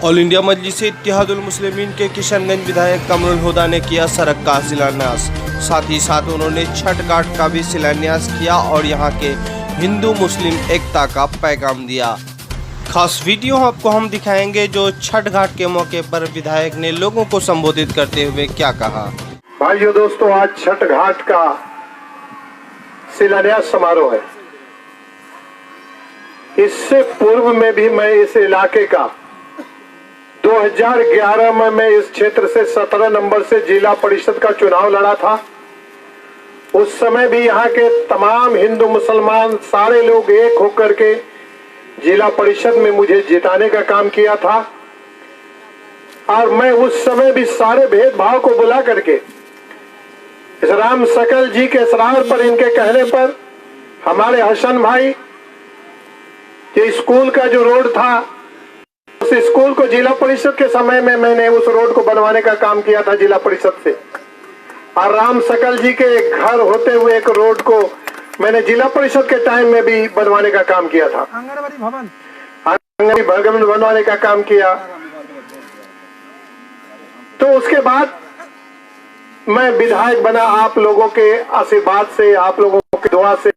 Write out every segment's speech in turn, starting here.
All India Majlis-e-Ittehadul मुस्लिमीन के किशनगंज विधायक कमरुल हुदा ने किया सड़क का शिलान्यास। साथ ही साथ उन्होंने छठ घाट का भी शिलान्यास किया और यहां के हिंदू मुस्लिम एकता का पैगाम दिया। खास वीडियो आपको हम दिखाएंगे जो छठ घाट के मौके पर विधायक ने लोगों को संबोधित करते हुए क्या कहा। भाइयों दोस्तों, आज छठ घाट का शिलान्यास समारोह है। इससे पूर्व में भी मैं इस इलाके का 2011 में मैं इस क्षेत्र से 17 नंबर से जिला परिषद का चुनाव लड़ा था। उस समय भी यहाँ के तमाम हिंदू मुसलमान सारे लोग एक होकर के जिला परिषद में मुझे जिताने का काम किया था और मैं उस समय भी सारे भेदभाव को बुला करके इस राम सकल जी के इसरार पर, इनके कहने पर हमारे हसन भाई के स्कूल का जो रोड था, उस स्कूल को जिला परिषद के समय में मैंने उस रोड को बनवाने का काम किया था जिला परिषद से। और राम सकल जी के घर होते हुए एक रोड को मैंने जिला परिषद के टाइम में भी बनवाने का काम किया था। आंगनबाड़ी भवन बनवाने का काम किया। तो उसके बाद मैं विधायक बना आप लोगों के आशीर्वाद से, आप लोगों की दुआ से,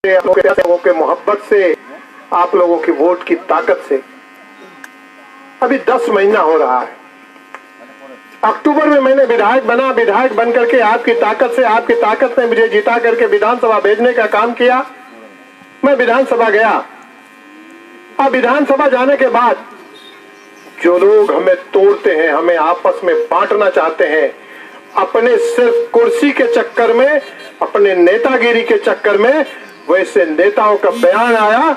आप लोगों के मोहब्बत से, आप लोगों की वोट की ताकत से। अभी 10 महीना हो रहा है। अक्टूबर में मैंने विधायक बना। विधायक बन करके आपकी ताकत ने मुझे जिता करके विधानसभा भेजने का काम किया। मैं विधानसभा गया। अब विधानसभा जाने के बाद जो लोग हमें तोड़ते हैं, हमें आपस में बांटना चाहते हैं, अपने सिर्फ कुर्सी के चक्कर में, अपने नेतागिरी के चक्कर में, वैसे नेताओं का बयान आया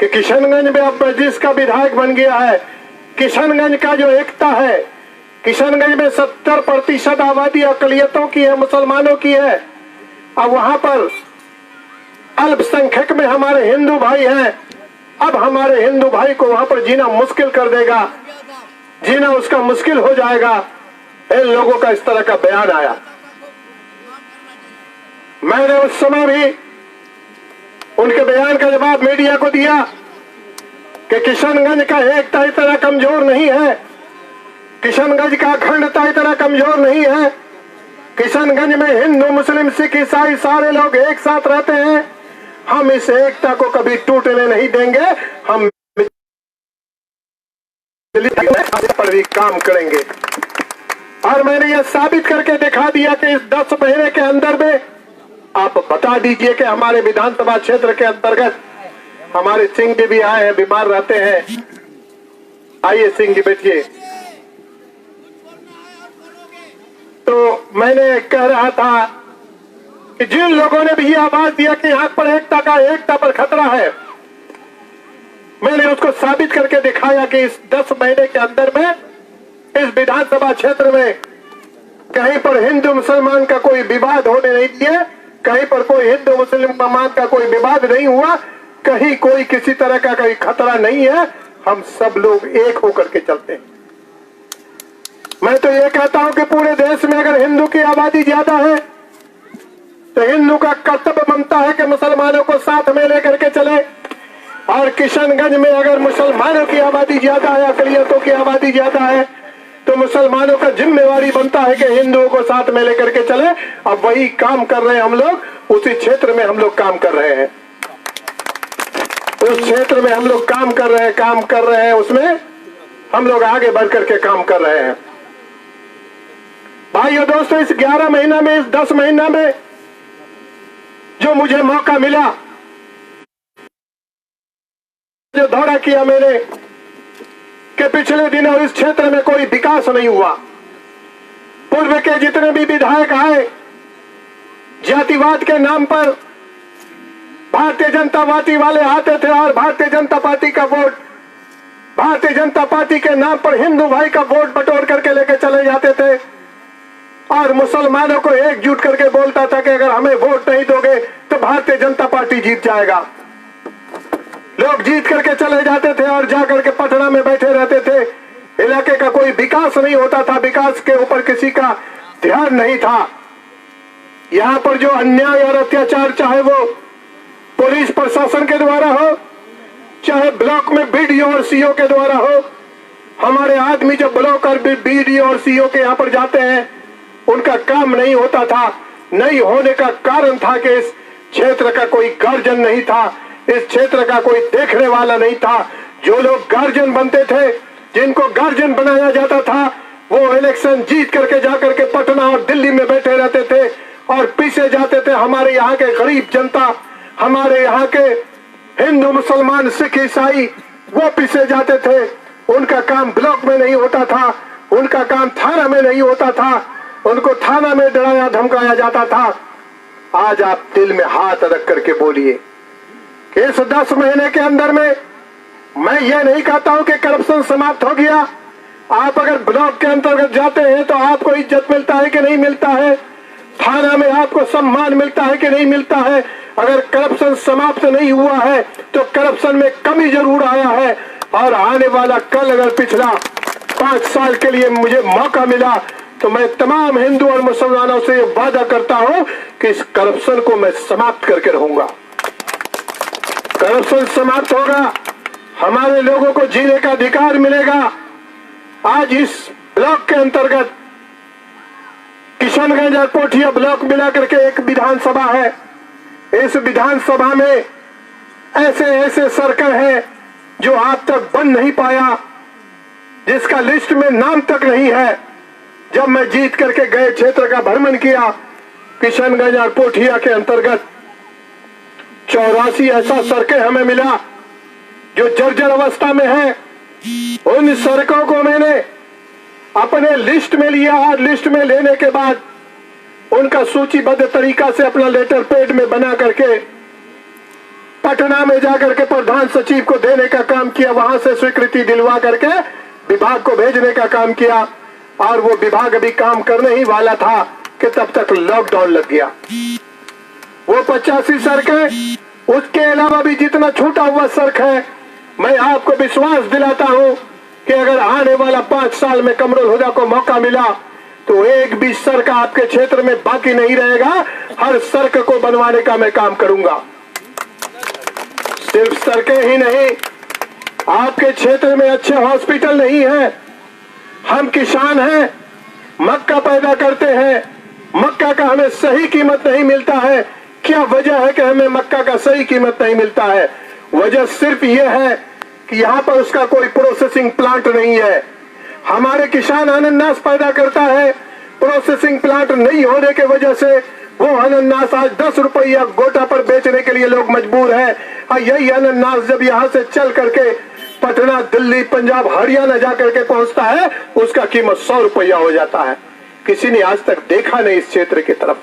कि किशनगंज में अब जिसका विधायक बन गया है, किशनगंज का जो एकता है, किशनगंज में 70% आबादी अकलियतों की है, मुसलमानों की है। अब वहां पर अल्पसंख्यक में हमारे हिंदू भाई हैं। अब हमारे हिंदू भाई को वहां पर जीना मुश्किल कर देगा, जीना उसका मुश्किल हो जाएगा। इन लोगों का इस तरह का बयान आया। मैंने उस समय भी उनके बयान का जवाब मीडिया को दिया कि किशनगंज का एकता इतना कमजोर नहीं है, किशनगंज का अखंडता इतना कमजोर नहीं है। किशनगंज में हिंदू मुस्लिम सिख ईसाई सारे लोग एक साथ रहते हैं। हम इस एकता को कभी टूटने नहीं देंगे। हम पर भी काम करेंगे और मैंने यह साबित करके दिखा दिया कि इस 10 महीने के अंदर में आप बता दीजिए कि हमारे विधानसभा क्षेत्र के अंतर्गत हमारे सिंह जी भी आए हैं, बीमार रहते हैं। आइए सिंह जी, बैठिए। तो मैंने कह रहा था कि जिन लोगों ने भी आवाज दिया कि यहाँ पर एकता पर खतरा है, मैंने उसको साबित करके दिखाया कि इस 10 महीने के अंदर में इस विधानसभा क्षेत्र में कहीं पर हिंदू मुसलमान का कोई विवाद होने नहीं दिए, कहीं पर कोई हिंदू मुसलमान का कोई विवाद नहीं हुआ, कहीं कोई किसी तरह का कोई खतरा नहीं है। हम सब लोग एक होकर के चलते हैं। मैं तो ये कहता हूं कि पूरे देश में अगर हिंदू की आबादी ज्यादा है तो हिंदू का कर्तव्य बनता है कि मुसलमानों को साथ में लेकर के चले। और किशनगंज में अगर मुसलमानों की आबादी ज्यादा है, अकलियतों की आबादी ज्यादा है, तो मुसलमानों का जिम्मेवारी बनता है कि हिंदुओं को साथ में लेकर के चले। अब वही काम कर रहे हैं हम लोग, उसी क्षेत्र में हम लोग काम कर रहे हैं। उस क्षेत्र में हम लोग काम कर रहे हैं, उसमें हम लोग आगे बढ़ करके काम कर रहे हैं। भाइयों दोस्तों, इस 11 महीना में, इस 10 महीना में जो मुझे मौका मिला, जो दौरा किया मैंने, कि पिछले दिनों इस क्षेत्र में कोई विकास नहीं हुआ। पूर्व के जितने भी विधायक आए, जातिवाद के नाम पर भारतीय जनता पार्टी वाले आते थे और भारतीय जनता पार्टी का वोट, भारतीय जनता पार्टी के नाम पर हिंदू भाई का वोट बटोर करके लेके चले जाते थे और मुसलमानों को एकजुट करके बोलता था कि अगर हमें वोट नहीं दोगे तो भारतीय जनता पार्टी जीत जाएगा। लोग जीत करके चले जाते थे और जाकर के पटना में बैठे रहते थे। इलाके का कोई विकास नहीं होता था, विकास के ऊपर किसी का ध्यान नहीं था। यहाँ पर जो अन्याय और अत्याचार, चाहे वो पुलिस प्रशासन के द्वारा हो, चाहे ब्लॉक में बीडीओ और सीओ के द्वारा हो। हमारे आदमी जब ब्लॉक और बीडीओ और सीओ के यहाँ पर जाते हैं, उनका काम नहीं होता था। नहीं होने का कारण था कि इस क्षेत्र का कोई गार्जियन नहीं था, इस क्षेत्र का कोई देखने वाला नहीं था। जो लोग गार्जियन बनते थे, जिनको गार्जियन बनाया जाता था, वो इलेक्शन जीत करके जाकर के पटना और दिल्ली में बैठे रहते थे और पीछे जाते थे हमारे यहाँ के गरीब जनता, हमारे यहाँ के हिंदू मुसलमान सिख ईसाई, वो पीछे जाते थे। उनका काम ब्लॉक में नहीं होता था, उनका काम थाना में नहीं होता था, उनको थाना में डराया धमकाया जाता था। आज आप दिल में हाथ रख करके बोलिए कि इस 10 महीने के अंदर में मैं ये नहीं कहता हूं कि करप्शन समाप्त हो गया। आप अगर ब्लॉक के अंतर्गत जाते हैं तो आपको इज्जत मिलता है कि नहीं मिलता है, थाना में आपको सम्मान मिलता है कि नहीं मिलता है। अगर करप्शन समाप्त नहीं हुआ है तो करप्शन में कमी जरूर आया है। और आने वाला कल अगर पिछला 5 साल के लिए मुझे मौका मिला तो मैं तमाम हिंदू और मुसलमानों से वादा करता हूं कि इस करप्शन को मैं समाप्त करके रहूंगा। करप्शन समाप्त होगा, हमारे लोगों को जीने का अधिकार मिलेगा। आज इस ब्लॉक के अंतर्गत किशनगंज और पोठिया ब्लॉक मिला करके एक विधानसभा है। इस विधानसभा में ऐसे ऐसे सर्कल है जो आज तक बन नहीं पाया, जिसका लिस्ट में नाम तक नहीं है। जब मैं जीत करके गए क्षेत्र का भ्रमण किया, किशनगंज और पोठिया के अंतर्गत 84 ऐसा सड़कें हमें मिला जो जर्जर अवस्था में है। उन सड़कों को मैंने अपने लिस्ट में लिया और लिस्ट में लेने के बाद उनका सूचीबद्ध तरीका से अपना लेटर पैड में बना करके पटना में जाकर के प्रधान सचिव को देने का काम किया। वहां से स्वीकृति दिलवा करके विभाग को भेजने का काम किया और वो विभाग अभी काम करने ही वाला था कि तब तक लॉकडाउन लग गया। वो 85 सड़कें, उसके अलावा भी जितना छूटा हुआ सड़क है, मैं आपको विश्वास दिलाता हूं कि अगर आने वाला 5 साल में कमरुल हुदा को मौका मिला तो एक भी सड़क आपके क्षेत्र में बाकी नहीं रहेगा। हर सड़क को बनवाने का मैं काम करूंगा। सिर्फ सड़कें ही नहीं, आपके क्षेत्र में अच्छे हॉस्पिटल नहीं है। हम किसान हैं, मक्का पैदा करते हैं, मक्का का हमें सही कीमत नहीं मिलता है। क्या वजह है कि हमें मक्का का सही कीमत नहीं मिलता है? वजह सिर्फ ये है कि यहाँ पर उसका कोई प्रोसेसिंग प्लांट नहीं है। हमारे किसान अनानास पैदा करता है, प्रोसेसिंग प्लांट नहीं होने के वजह से वो अनानास आज 10 रुपया गोटा पर बेचने के लिए लोग मजबूर हैं। और यही अनानास जब यहाँ से चल करके पटना, दिल्ली, पंजाब, हरियाणा जाकर के पहुंचता है, उसका कीमत 100 रुपया हो जाता है। किसी ने आज तक देखा नहीं इस क्षेत्र की तरफ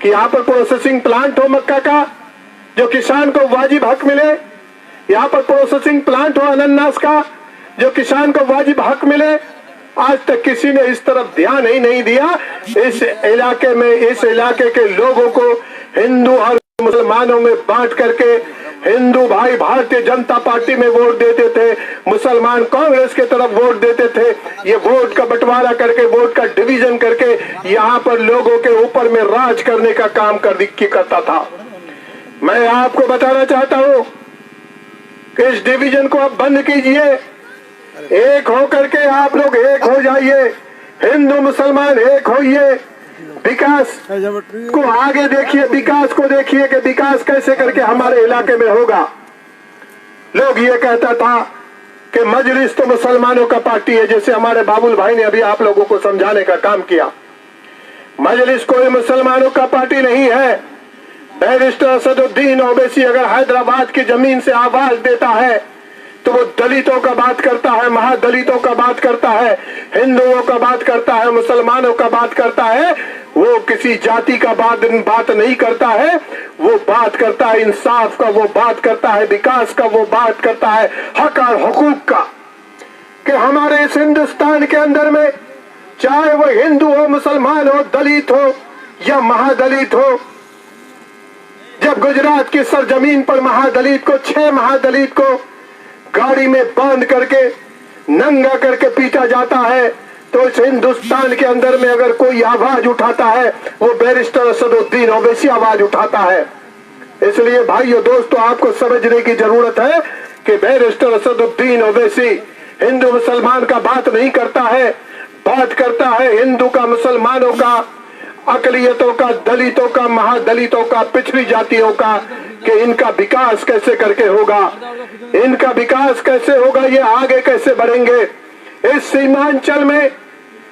कि यहाँ पर प्रोसेसिंग प्लांट हो मक्का का, जो किसान को वाजिब हक मिले। यहाँ पर प्रोसेसिंग प्लांट हो अनानास का, जो किसान को वाजिब हक मिले। आज तक किसी ने इस तरफ ध्यान ही नहीं दिया। इस इलाके में, इस इलाके के लोगों को हिंदू और मुसलमानों में बांट करके हिंदू भाई भारतीय जनता पार्टी में वोट देते थे, मुसलमान कांग्रेस के तरफ वोट देते थे। ये वोट का बंटवारा करके, वोट का डिवीजन करके यहाँ पर लोगों के ऊपर में राज करने का काम करता था। मैं आपको बताना चाहता हूँ कि इस डिवीजन को आप बंद कीजिए, एक होकर के आप लोग एक हो जाइए, हिंदू मुसलमान एक होइए, विकास को आगे देखिए, विकास को देखिए कि विकास कैसे करके हमारे इलाके में होगा। लोग ये कहता था कि मजलिस तो मुसलमानों का पार्टी है, जैसे हमारे बाबुल भाई ने अभी आप लोगों को समझाने का काम किया। मजलिस कोई मुसलमानों का पार्टी नहीं है। बैरिस्टर असदुद्दीन ओवैसी अगर हैदराबाद की जमीन से आवाज देता है तो वो दलितों का बात करता है, महादलितों का बात करता है, हिंदुओं का बात करता है, मुसलमानों का बात करता है। वो किसी जाति का बात नहीं करता है। वो बात करता है इंसाफ का, वो बात करता है विकास का, वो बात करता है हक और हुकूक का। कि हमारे इस हिंदुस्तान के अंदर में चाहे वो हिंदू हो, मुसलमान हो, दलित हो या महादलित हो, जब गुजरात की सरजमीन पर महादलित को, 6 महादलित को गाड़ी में बांध करके नंगा करके पीटा जाता है, तो इस हिंदुस्तान के अंदर में अगर कोई आवाज उठाता है वो बैरिस्टर असदुद्दीन ओवैसी आवाज उठाता है। इसलिए भाइयों दोस्तों, आपको समझने की जरूरत है कि बैरिस्टर असदुद्दीन ओवैसी हिंदू मुसलमान का बात नहीं करता है, बात करता है हिंदू का, मुसलमानों का, अकलियतों का, दलितों का, महादलितों का, पिछड़ी जातियों का, कि इनका विकास कैसे करके होगा, इनका विकास कैसे होगा, ये आगे कैसे बढ़ेंगे। इस सीमांचल में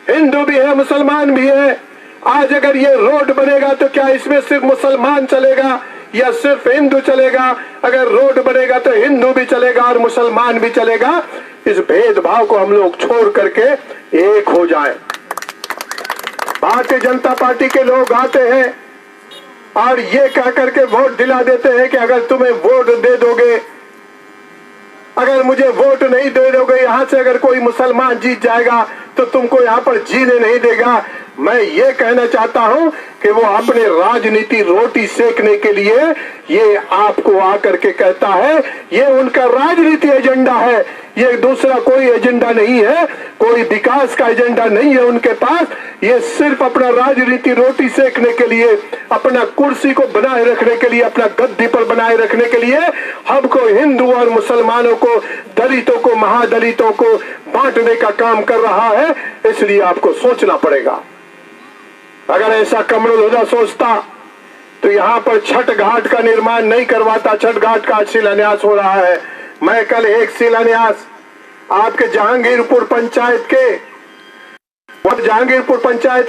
हिंदू भी है, मुसलमान भी है। आज अगर ये रोड बनेगा तो क्या इसमें सिर्फ मुसलमान चलेगा या सिर्फ हिंदू चलेगा? अगर रोड बनेगा तो हिंदू भी चलेगा और मुसलमान भी चलेगा। इस भेदभाव को हम लोग छोड़ करके एक हो जाए। भारतीय जनता पार्टी के लोग आते हैं और ये कह करके वोट दिला देते हैं कि अगर तुम्हें वोट दे दोगे, अगर मुझे वोट नहीं दे दोगे, यहां से अगर कोई मुसलमान जीत जाएगा तो तुमको यहां पर जीने नहीं देगा। मैं ये कहना चाहता हूं कि वो अपने राजनीति रोटी सेकने के लिए ये आपको आकर के कहता है, ये उनका राजनीति एजेंडा है, ये दूसरा कोई एजेंडा नहीं है, कोई विकास का एजेंडा नहीं है उनके पास। ये सिर्फ अपना राजनीति रोटी सेकने के लिए, अपना कुर्सी को बनाए रखने के लिए, अपना गद्दी पर बनाए रखने के लिए हमको हिंदू और मुसलमानों को, दलितों को, महादलितों को बांटने का काम कर रहा है। इसलिए आपको सोचना पड़ेगा। अगर ऐसा कमरुल हुदा सोचता तो यहाँ पर छठ घाट का निर्माण नहीं करवाता। छठ घाट का शिलान्यास हो रहा है। मैं कल एक शिलान्यास आपके जहांगीरपुर पंचायत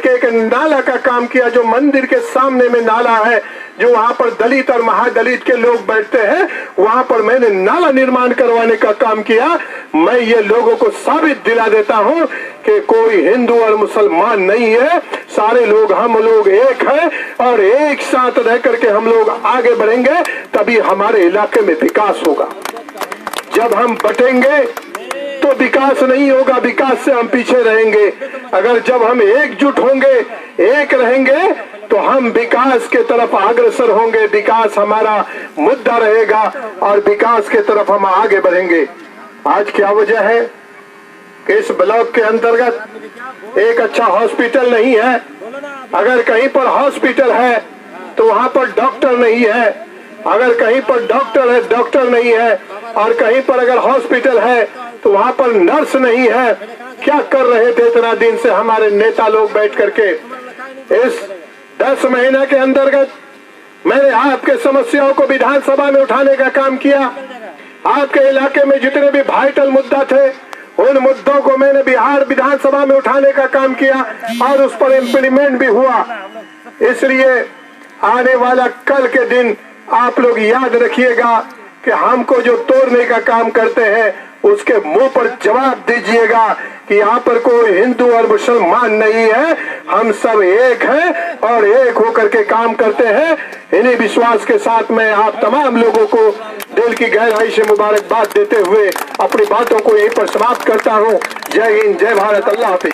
के एक नाला का काम किया, जो मंदिर के सामने में नाला है, जो वहां पर दलित और महादलित के लोग बैठते हैं, वहां पर मैंने नाला निर्माण करवाने का काम किया। मैं ये लोगों को साबित दिला देता हूं कि कोई हिंदू और मुसलमान नहीं है, सारे लोग, हम लोग एक हैं और एक साथ रह करके हम लोग आगे बढ़ेंगे, तभी हमारे इलाके में विकास होगा। जब हम बटेंगे तो विकास नहीं होगा, विकास से हम पीछे रहेंगे। अगर जब हम एकजुट होंगे, एक रहेंगे, तो हम विकास के तरफ अग्रसर होंगे, विकास हमारा मुद्दा रहेगा और विकास के तरफ हम आगे बढ़ेंगे। आज क्या वजह है कि इस ब्लॉक के अंतर्गत एक अच्छा हॉस्पिटल नहीं है। अगर कहीं पर हॉस्पिटल है तो वहां पर डॉक्टर नहीं है, अगर कहीं पर डॉक्टर है, डॉक्टर नहीं है, और कहीं पर अगर हॉस्पिटल है तो वहां पर नर्स नहीं है। क्या कर रहे थे इतना दिन से हमारे नेता लोग बैठ करके? इस 10 महीने के अंतर्गत मैंने आपके समस्याओं को विधानसभा में उठाने का काम किया। आपके इलाके में जितने भी वाइटल मुद्दा थे, उन मुद्दों को मैंने बिहार विधानसभा में उठाने का काम किया और उस पर इम्प्लीमेंट भी हुआ। इसलिए आने वाला कल के दिन आप लोग याद रखिएगा कि हमको जो तोड़ने का काम करते हैं उसके मुंह पर जवाब दीजिएगा कि यहाँ पर कोई हिंदू और मुसलमान नहीं है, हम सब एक हैं और एक होकर के काम करते हैं। इन्हीं विश्वास के साथ मैं आप तमाम लोगों को दिल की गहराई से मुबारकबाद देते हुए अपनी बातों को यहीं पर समाप्त करता हूँ। जय हिंद, जय भारत, अल्लाह हाफिज।